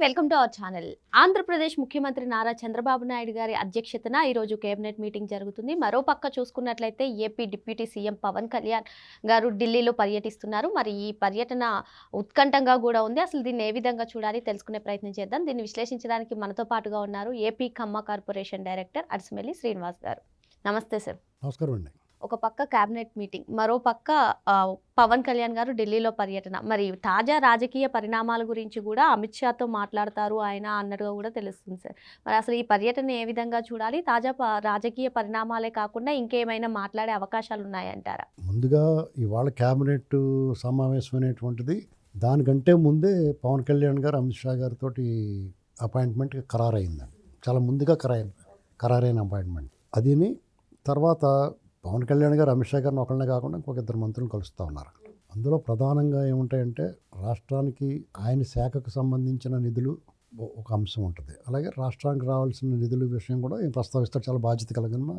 Welcome to our channel. Andhra Pradesh ముఖ్యమంత్రి నారా చంద్రబాబు నాయుడు గారి అధ్యక్షతన ఈరోజు కేబినెట్ మీటింగ్ జరుగుతుంది. మరోపక్క చూసుకున్నట్లయితే AP deputy CM Pawan Kalyan garu ఢిల్లీలో పర్యటిస్తున్నారు. మరి ఈ పర్యటన ఉత్కంఠంగా కూడా ఉంది. అసలు దీన్ని ఏ విధంగా చూడాలి తెలుసుకునే ప్రయత్నం చేద్దాం. దీన్ని విశ్లేషించడానికి మనతో పాటుగా ఉన్నారు ఏపీ ఖమ్మ కార్పొరేషన్ డైరెక్టర్ అడిసిమెల్లి శ్రీనివాస్ గారు. నమస్తే సార్. నమస్కారం అండి. ఒక పక్క కేబినెట్ మీటింగ్, మరో పక్క పవన్ కళ్యాణ్ గారు ఢిల్లీలో పర్యటన. మరి తాజా రాజకీయ పరిణామాల గురించి కూడా అమిత్ షాతో మాట్లాడతారు ఆయన అన్నట్టుగా కూడా తెలుస్తుంది సార్. మరి అసలు ఈ పర్యటన ఏ విధంగా చూడాలి? తాజా రాజకీయ పరిణామాలే కాకుండా ఇంకేమైనా మాట్లాడే అవకాశాలు ఉన్నాయంటారా? ముందుగా ఇవాళ కేబినెట్ సమావేశం అనేటువంటిది దానికంటే ముందే పవన్ కళ్యాణ్ గారు అమిత్ షా గారితో అపాయింట్మెంట్ ఖరారైందండి. చాలా ముందుగా ఖరారైన అపాయింట్మెంట్ అదిని. తర్వాత పవన్ కళ్యాణ్ గారు అమిత్ షా గారిని ఒకళ్ళనే కాకుండా ఇంకొక ఇద్దరు మంత్రులు కలుస్తూ ఉన్నారు. అందులో ప్రధానంగా ఏముంటాయంటే రాష్ట్రానికి ఆయన శాఖకు సంబంధించిన నిధులు ఒక అంశం ఉంటుంది. అలాగే రాష్ట్రానికి రావాల్సిన నిధుల విషయం కూడా ఈయన ప్రస్తావిస్తారు, చాలా బాధ్యత కలిగిన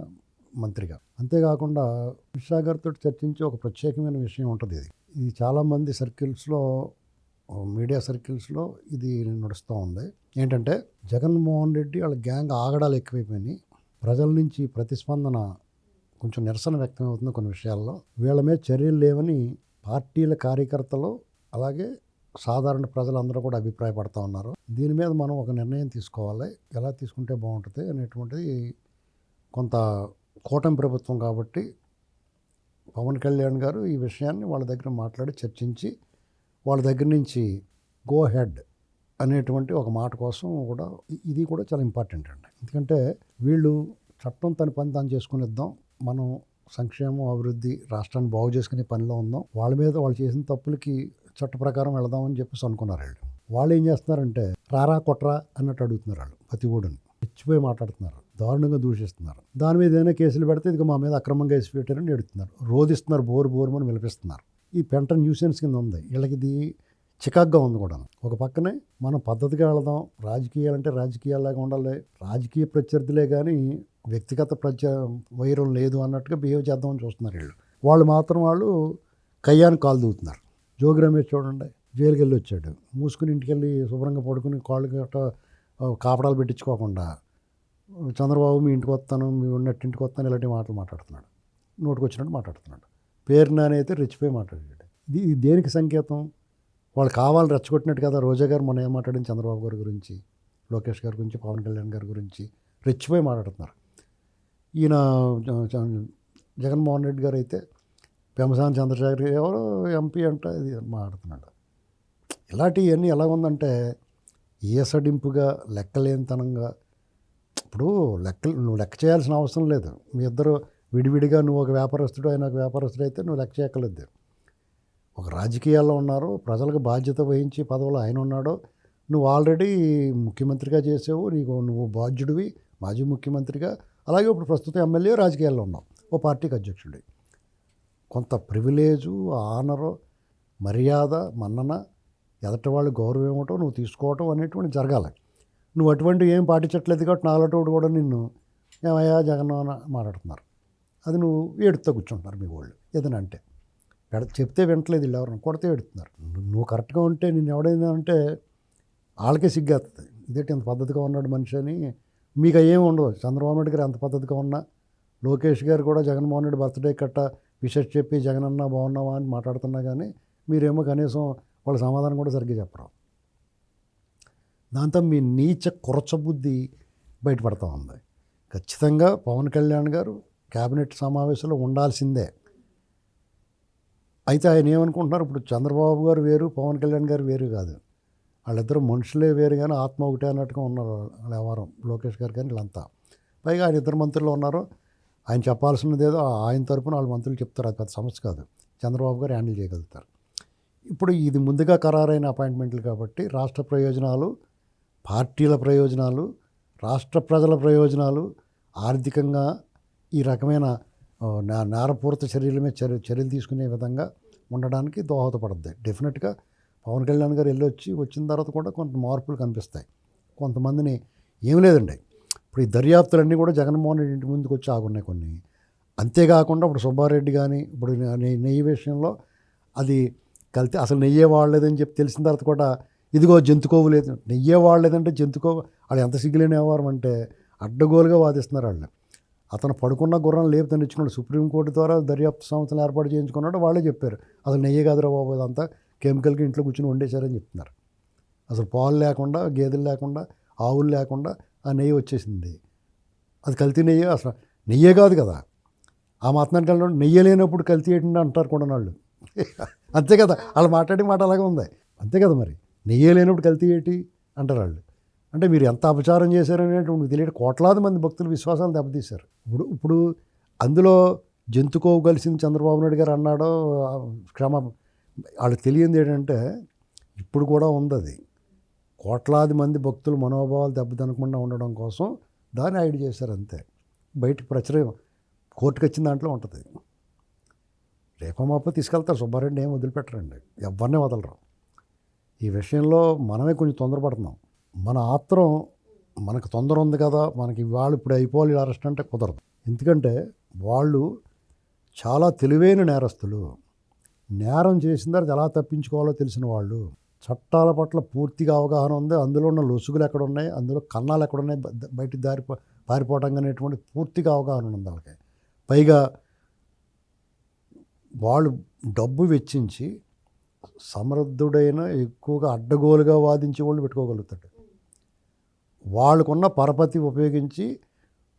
మంత్రిగా. అంతేకాకుండా అమిత్ షా గారితో చర్చించే ఒక ప్రత్యేకమైన విషయం ఉంటుంది. ఇది చాలామంది సర్కిల్స్లో, మీడియా సర్కిల్స్లో ఇది నడుస్తూ ఉంది. ఏంటంటే జగన్మోహన్ రెడ్డి వాళ్ళ గ్యాంగ్ ఆగడాలు ఎక్కువైపోయినాయి, ప్రజల నుంచి ప్రతిస్పందన కొంచెం నిరసన వ్యక్తం అవుతుంది కొన్ని విషయాల్లో, వీళ్ళ మీద చర్యలు లేవని పార్టీల కార్యకర్తలు అలాగే సాధారణ ప్రజలందరూ కూడా అభిప్రాయపడుతూ ఉన్నారు. దీని మీద మనం ఒక నిర్ణయం తీసుకోవాలి, ఎలా తీసుకుంటే బాగుంటుంది అనేటువంటిది. కొంత కూటమి ప్రభుత్వం కాబట్టి పవన్ కళ్యాణ్ గారు ఈ విషయాన్ని వాళ్ళ దగ్గర మాట్లాడి చర్చించి వాళ్ళ దగ్గర నుంచి గో హెడ్ అనేటువంటి ఒక మాట కోసం కూడా ఇది కూడా చాలా ఇంపార్టెంట్ అండి. ఎందుకంటే వీళ్ళు చట్టం తన పని తాను చేసుకునిద్దాం, మనం సంక్షేమం అభివృద్ధి రాష్ట్రాన్ని బాగు చేసుకునే పనిలో ఉందాం, వాళ్ళ మీద వాళ్ళు చేసిన తప్పులకి చట్ట ప్రకారం వెళదామని చెప్పేసి అనుకున్నారు. వాళ్ళు ఏం చేస్తున్నారంటే రారా కొట్రా అన్నట్టు అడుగుతున్నారు. వాళ్ళు ప్రతి ఓడుని తెచ్చిపోయి మాట్లాడుతున్నారు, దారుణంగా దూషిస్తున్నారు. దాని మీద ఏదైనా కేసులు పెడితే ఇది మా మీద అక్రమంగా వేసి పెట్టారని ఎడుతున్నారు, రోధిస్తున్నారు, బోరుమని వినిపిస్తున్నారు. ఈ పెంట న్యూసెన్స్ కింద ఉంది వీళ్ళకి. ఇది చికాగ్గా ఉంది కూడా. ఒక పక్కనే మనం పద్ధతిగా వెళదాం, రాజకీయాలంటే రాజకీయాల్లాగా ఉండాలి, రాజకీయ ప్రత్యర్థులే కానీ వ్యక్తిగత వైరం లేదు అన్నట్టుగా బిహేవ్ చేద్దామని చూస్తున్నారు వీళ్ళు. వాళ్ళు మాత్రం వాళ్ళు కయ్యాన్ని కాలు దూతున్నారు. జోగి రమేష్ చూడండి, జైలుకి వెళ్ళి వచ్చాడు, మూసుకుని ఇంటికి వెళ్ళి శుభ్రంగా పడుకుని కాళ్ళు గట్ట కాపడాలు పెట్టించుకోకుండా చంద్రబాబు మీ ఇంటికి వస్తాను, మీ ఉన్నట్టు ఇంటికి వస్తాను ఇలాంటి మాటలు మాట్లాడుతున్నాడు, నోటికి వచ్చినట్టు మాట్లాడుతున్నాడు. పేరు నాని అయితే రెచ్చిపోయి మాట్లాడాడు. ఇది దేనికి సంకేతం? వాళ్ళు కావాలని రెచ్చగొట్టినట్టు కదా. రోజా గారు మొన్న ఏం మాట్లాడింది చంద్రబాబు గారి గురించి, లోకేష్ గారి గురించి, పవన్ కళ్యాణ్ గారి గురించి రెచ్చిపోయి మాట్లాడుతున్నారు. ఈయన జగన్మోహన్ రెడ్డి గారు అయితే పెమసాని చంద్రశేఖర్ ఎవరో ఎంపీ అంట ఇది మాట్లాడుతున్నాడు. ఇలాంటివన్నీ ఎలా ఉందంటే ఈసడింపుగా, లెక్కలేనితనంగా. ఇప్పుడు నువ్వు లెక్క చేయాల్సిన అవసరం లేదు. మీ ఇద్దరు విడివిడిగా, నువ్వు ఒక వ్యాపారస్తుడు ఆయన ఒక వ్యాపారస్తుడు అయితే నువ్వు లెక్క చేయక్కర్లేదు. ఒక రాజకీయాల్లో ఉన్నారు, ప్రజలకు బాధ్యత వహించి పదవులు ఆయన ఉన్నాడు, నువ్వు ఆల్రెడీ ముఖ్యమంత్రిగా చేసావు, నువ్వు బాధ్యుడివి, మాజీ ముఖ్యమంత్రిగా, అలాగే ఇప్పుడు ప్రస్తుతం ఎమ్మెల్యే రాజకీయాల్లో ఉన్నావు, ఓ పార్టీకి అధ్యక్షుడి. కొంత ప్రివిలేజు, ఆనరు, మర్యాద, మన్నన, ఎదటి వాళ్ళు గౌరవం ఇవ్వటం, నువ్వు తీసుకోవటం అనేటువంటి జరగాలి. నువ్వు అటువంటివి ఏం పాటించట్లేదు కాబట్టి నాలుగోడు కూడా నిన్ను ఏమయ్యా జగన్ మాట్లాడుతున్నారు. అది నువ్వు ఏడుతో కూర్చుంటున్నారు మీ వాళ్ళు. ఏదైనా అంటే చెప్తే వింటలేదు, వీళ్ళు ఎవరైనా కొడితే ఎడుతున్నారు. నువ్వు కరెక్ట్గా ఉంటే నిన్ను ఎవడైనా అంటే వాళ్ళకే సిగ్గేస్తుంది, ఇదేంటి ఎంత పద్ధతిగా ఉన్నాడు మనిషి అని. మీకు ఏమి ఉండదు. చంద్రబాబు నాయుడు గారు ఎంత పద్ధతిగా ఉన్నా, లోకేష్ గారు కూడా జగన్మోహన్ రెడ్డి బర్త్డే కట్ట విషెస్ చెప్పి జగన్ అన్నా బాగున్నావా అని మాట్లాడుతున్నా కానీ మీరేమో కనీసం వాళ్ళ సమాధానం కూడా సరిగ్గా చెప్పరు. దాంతో మీ నీచ కురచబుద్ధి బయటపడతా ఉంది. ఖచ్చితంగా పవన్ కళ్యాణ్ గారు కేబినెట్ సమావేశంలో ఉండాల్సిందే. అయితే ఆయన ఏమనుకుంటున్నారు, ఇప్పుడు చంద్రబాబు గారు వేరు, పవన్ కళ్యాణ్ గారు వేరు కాదు, వాళ్ళిద్దరూ మనుషులే వేరు కానీ ఆత్మ ఒకటే అన్నట్టుగా ఉన్నారు వాళ్ళ వ్యవహారం. లోకేష్ గారు కానీ వీళ్ళంతా. పైగా ఆయన ఇద్దరు మంత్రులు ఉన్నారు, ఆయన చెప్పాల్సినది ఏదో ఆయన తరపున వాళ్ళ మంత్రులు చెప్తారు, అది పెద్ద సమస్య కాదు, చంద్రబాబు గారు హ్యాండిల్ చేయగలుగుతారు. ఇప్పుడు ఇది ముందుగా ఖరారైన అపాయింట్మెంట్లు కాబట్టి రాష్ట్ర ప్రయోజనాలు, పార్టీల ప్రయోజనాలు, రాష్ట్ర ప్రజల ప్రయోజనాలు, ఆర్థికంగా ఈ రకమైన నేరపూరిత చర్యల మీద చర్యలు తీసుకునే విధంగా ఉండడానికి దోహదపడుద్ది. డెఫినెట్గా పవన్ కళ్యాణ్ గారు వచ్చిన తర్వాత కూడా కొంత మార్పులు కనిపిస్తాయి. కొంతమందిని ఏం లేదండి, ఇప్పుడు ఈ దర్యాప్తులన్నీ కూడా జగన్మోహన్ రెడ్డి ఇంటి ముందుకు వచ్చి ఆగున్నాయి కొన్ని. అంతేకాకుండా ఇప్పుడు సుబ్బారెడ్డి కానీ ఇప్పుడు నెయ్యి విషయంలో అది అసలు నెయ్యే వాడలేదని చెప్పి తెలిసిన తర్వాత కూడా ఇదిగో జంతుకోవు లేదు, నెయ్యే వాడలేదంటే జంతుకోవు. వాళ్ళు ఎంత సిగ్గులేని వ్యవహారం అంటే అడ్డగోలుగా వాదిస్తున్నారు వాళ్ళు. అతను పడుకున్న గుర్రం లేపు తెచ్చుకున్నాడు, సుప్రీంకోర్టు ద్వారా దర్యాప్తు సంస్థలు ఏర్పాటు చేయించుకున్నాడు. వాళ్ళే చెప్పారు అసలు నెయ్యి కాదురా బాబు, అదంతా కెమికల్కి ఇంట్లో కూర్చొని వండేశారని చెప్తున్నారు. అసలు పాలు లేకుండా, గేదెలు లేకుండా, ఆవులు లేకుండా ఆ నెయ్యి వచ్చేసింది. అది కల్తీ నెయ్యి, అసలు నెయ్యే కాదు కదా. ఆ మాత్రానికి వెళ్ళడం నెయ్యి లేనప్పుడు కల్తీ ఏంటంటే అంటారు కూడా వాళ్ళు. అంతే కదా, వాళ్ళు మాట్లాడే మాట అలాగే ఉంది. అంతే కదా, మరి నెయ్యి లేనప్పుడు కల్తీ ఏంటి అంటారు వాళ్ళు. అంటే మీరు ఎంత అపచారం చేశారనేటువంటి తెలియదు. కోట్లాది మంది భక్తుల విశ్వాసాలు దెబ్బతీశారు. ఇప్పుడు అందులో జంతుకోవు కలిసింది చంద్రబాబు నాయుడు గారు అన్నాడో క్షమ, వాళ్ళకి తెలియంది ఏంటంటే ఇప్పుడు కూడా ఉంది అది. కోట్లాది మంది భక్తుల మనోభావాలు దెబ్బతినకుండా ఉండడం కోసం దాన్ని హైడ్ చేశారు అంతే. బయటకు ప్రచురం కోర్టుకు వచ్చిన దాంట్లో ఉంటుంది. రేపమాప తీసుకెళ్తారు, సుబ్బారెడ్డి ఏం వదిలిపెట్టరండి, ఎవరినే వదలరు. ఈ విషయంలో మనమే కొంచెం తొందరపడుతున్నాం. మన ఆత్రం, మనకు తొందర ఉంది కదా, మనకి వాళ్ళు ఇప్పుడు అయిపోవాలి అరెస్ట్ అంటే కుదరదు. ఎందుకంటే వాళ్ళు చాలా తెలివైన నేరస్తులు. నేరం చేసిన తర్వాత ఎలా తప్పించుకోవాలో తెలిసిన వాళ్ళు. చట్టాల పట్ల పూర్తిగా అవగాహన ఉంది. అందులో ఉన్న లొసుగులు ఎక్కడ ఉన్నాయి, అందులో కన్నాలు ఎక్కడ ఉన్నాయి, బయటికి పారిపోవడం అనేటువంటి పూర్తిగా అవగాహన ఉంది వాళ్ళకి. పైగా వాళ్ళు డబ్బు వెచ్చించి సమర్థుడైన, ఎక్కువగా అడ్డగోలుగా వాదించే వాళ్ళు పెట్టుకోగలుగుతాడు. వాళ్ళకున్న పరపతి ఉపయోగించి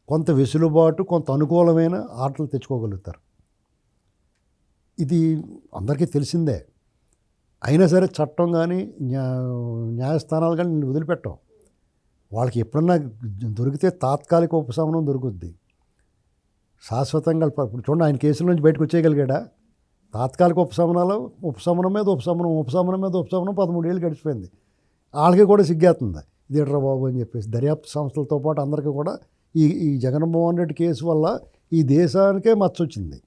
కొంత వెసులుబాటు, కొంత అనుకూలమైన ఆటలు తెచ్చుకోగలుగుతారు. ఇది అందరికీ తెలిసిందే. అయినా సరే చట్టం కానీ న్యాయస్థానాలు కానీ నిన్ను వదిలిపెట్టవు. వాళ్ళకి ఎప్పుడన్నా దొరికితే తాత్కాలిక ఉపశమనం దొరుకుద్ది. శాశ్వతంగా ఇప్పుడు చూడండి, ఆయన కేసుల నుంచి బయటకు వచ్చేయగలిగాడా? తాత్కాలిక ఉపశమనం మీద ఉపశమనం 13 ఏళ్ళు గడిచిపోయింది. వాళ్ళకి కూడా సిగ్గేస్తుంది, ఇది ఎట్రా బాబు అని చెప్పేసి. దర్యాప్తు సంస్థలతో పాటు అందరికీ కూడా ఈ జగన్మోహన్ రెడ్డి కేసు వల్ల ఈ దేశానికే మచ్చొచ్చింది.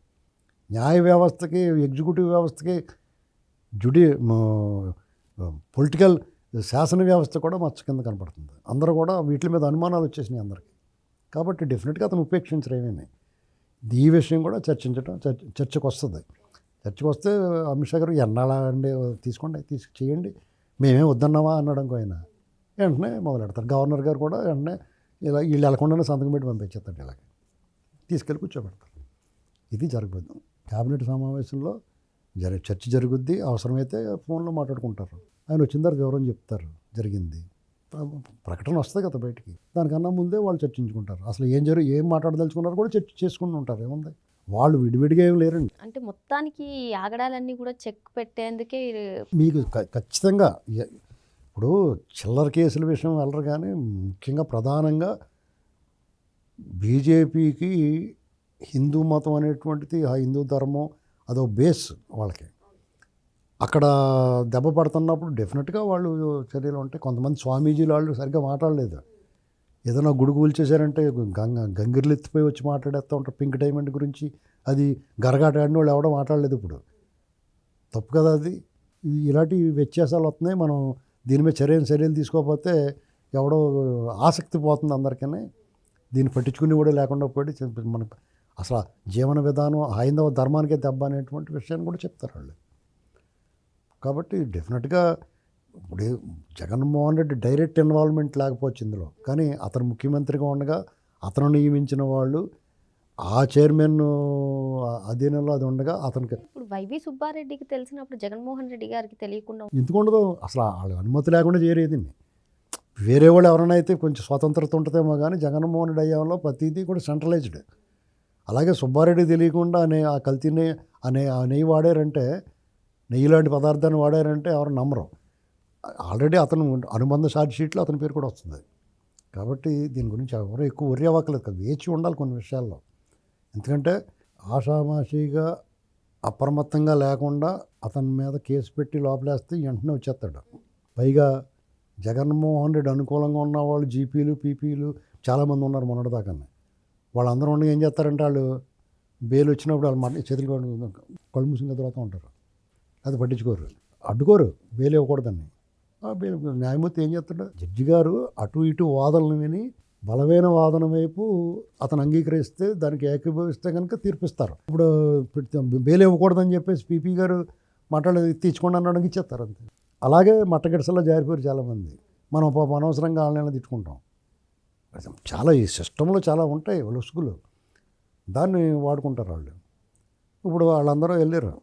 న్యాయ వ్యవస్థకి, ఎగ్జిక్యూటివ్ వ్యవస్థకి, పొలిటికల్ శాసన వ్యవస్థ కూడా మచ్చ కింద కనపడుతుంది. అందరూ కూడా వీటి మీద అనుమానాలు వచ్చేసినాయి అందరికీ. కాబట్టి డెఫినెట్గా అతను ఉపేక్షించరు ఏమీ. ఈ విషయం కూడా చర్చకు వస్తుంది. చర్చకు వస్తే అమిత్ షా గారు ఎన్నాళ్ళ అండి, తీసుకోండి, చేయండి, మేమే వద్దన్నామా అనడం ఆయన వెంటనే మొదలెడతారు. గవర్నర్ గారు కూడా వెంటనే ఇలా వీళ్ళు వెళ్ళకుండానే సంతకం పెట్టి పంపించేస్తాడు. ఇలాగ తీసుకెళ్ళి కూర్చోబెడతారు. ఇది జరగబోద్దు. క్యాబినెట్ సమావేశంలో చర్చ జరుగుద్ది. అవసరమైతే ఫోన్లో మాట్లాడుకుంటారు. ఆయన వచ్చిన తర్వాత వివరం చెప్తారు, జరిగింది. ప్రకటన వస్తుంది కదా బయటికి. దానికన్నా ముందే వాళ్ళు చర్చించుకుంటారు. అసలు ఏం మాట్లాడదలుచుకున్నారు కూడా చర్చ చేసుకుంటూ ఉంటారు. ఏముంది, వాళ్ళు విడివిడిగా ఏం లేరండి. అంటే మొత్తానికి ఆగడాలన్నీ కూడా చెక్ పెట్టేందుకే మీకు ఖచ్చితంగా ఇప్పుడు చిల్లర కేసుల విషయం వెళ్ళరు, కానీ ముఖ్యంగా ప్రధానంగా బీజేపీకి హిందూ మతం అనేటువంటిది, ఆ హిందూ ధర్మం అదో బేస్ వాళ్ళకి. అక్కడ దెబ్బ పడుతున్నప్పుడు డెఫినెట్గా వాళ్ళు చర్యలు ఉంటాయి. కొంతమంది స్వామీజీలు వాళ్ళు సరిగ్గా మాట్లాడలేదు. ఏదైనా గుడి కూల్చేశారంటే గంగిర్లు ఎత్తిపోయి వచ్చి మాట్లాడేస్తూ ఉంటారు పింక్ డైమండ్ గురించి. అది గరగాట ఆడిన వాళ్ళు ఎవడో మాట్లాడలేదు. ఇప్పుడు తప్పు కదా అది. ఇలాంటి వ్యత్యాసాలు వస్తున్నాయి. మనం దీని మీద చర్యలు తీసుకోకపోతే ఎవడో ఆసక్తి పోతుంది అందరికీ. దీన్ని పట్టించుకుని కూడా లేకుండా పోయి మన అసలు జీవన విధానం, హైందవ ధర్మానికే దెబ్బ అనేటువంటి విషయాన్ని కూడా చెప్తారు వాళ్ళు. కాబట్టి డెఫినెట్గా ఇప్పుడు జగన్మోహన్ రెడ్డి డైరెక్ట్ ఇన్వాల్వ్మెంట్ లేకపోవచ్చు ఇందులో, కానీ అతను ముఖ్యమంత్రిగా ఉండగా అతను నియమించిన వాళ్ళు, ఆ చైర్మన్ అధీనంలో అది ఉండగా అతనికి. ఇప్పుడు వైవి సుబ్బారెడ్డికి తెలిసినప్పుడు జగన్మోహన్ రెడ్డి గారికి తెలియకుండా ఎందుకు ఉండదు? అసలు వాళ్ళ అనుమతి లేకుండా చేయలేదు. వేరే వాళ్ళు ఎవరైనా అయితే కొంచెం స్వతంత్రత ఉంటుందేమో, కానీ జగన్మోహన్ రెడ్డి అయ్యంలో ప్రతిదీ కూడా సెంట్రలైజ్డ్. అలాగే సుబ్బారెడ్డి తెలియకుండా ఆ కల్తీని ఆ నెయ్యి వాడారంటే, నెయ్యి లాంటి పదార్థాన్ని వాడారంటే ఎవరు నమ్మరు. ఆల్రెడీ అతను అనుబంధ ఛార్జ్ షీట్లో అతని పేరు కూడా వస్తుంది. కాబట్టి దీని గురించి ఎవరు ఎక్కువ వర్రీ అవ్వక్కలేదు కదా, వేచి ఉండాలి కొన్ని విషయాల్లో. ఎందుకంటే ఆషామాషిగా అప్రమత్తంగా లేకుండా అతని మీద కేసు పెట్టి లోపలేస్తే వెంటనే వచ్చేస్తాడు. పైగా జగన్మోహన్ రెడ్డి అనుకూలంగా ఉన్న వాళ్ళు జీపీలు, పీపీలు చాలామంది ఉన్నారు మొన్నటిదాకా. వాళ్ళందరూ ఉండి ఏం చేస్తారంటే, వాళ్ళు బెయిల్ వచ్చినప్పుడు వాళ్ళు చేతులు కళ్ళు మూసిన తర్వాత ఉంటారు. అది పట్టించుకోరు, అడ్డుకోరు, బెయిల్ ఇవ్వకూడదని. ఆ బెయిల్ న్యాయమూర్తి ఏం చేస్తాడు, జడ్జి గారు అటు ఇటు వాదనలు విని బలమైన వాదన వైపు అతను అంగీకరిస్తే, దానికి ఏకీభవిస్తే కనుక తీర్పిస్తారు. ఇప్పుడు బెయిల్ ఇవ్వకూడదని చెప్పేసి పీపీ గారు మాట్లాడేది తీర్చుకోండి అనడానికి ఇచ్చేస్తారు అంతే. అలాగే మట్టగిడసలో జారిపోయారు చాలామంది. మనం పాపం అనవసరంగా వాళ్ళని తిట్టుకుంటాం. చాలా ఈ సిస్టంలో చాలా ఉంటాయి లొసుగులు. దాన్ని వాడుకుంటారు వాళ్ళు. ఇప్పుడు వాళ్ళందరూ వెళ్ళారు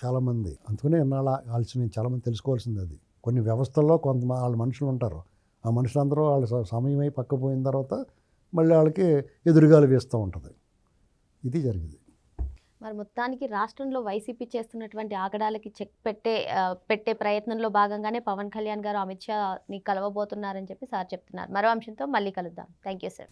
చాలామంది. అందుకనే ఇన్నాళ్ళ ఆలస్యం చాలామంది తెలుసుకోవాల్సింది అది. కొన్ని వ్యవస్థల్లో వాళ్ళ మనుషులు ఉంటారు. ఆ మనుషులందరూ వాళ్ళ సమయమై పక్కపోయిన తర్వాత మళ్ళీ వాళ్ళకి ఎదురుగాలు వేస్తూ ఉంటుంది. ఇది జరిగింది. మరి మొత్తానికి రాష్ట్రంలో వైసీపీ చేస్తున్నటువంటి ఆగడాలకి చెక్ పెట్టే ప్రయత్నంలో భాగంగానే పవన్ కళ్యాణ్ గారు అమిత్ షాని కలవబోతున్నారని చెప్పి సార్ చెప్తున్నారు. మరో అంశంతో మళ్ళీ కలుద్దాం. Thank you sir.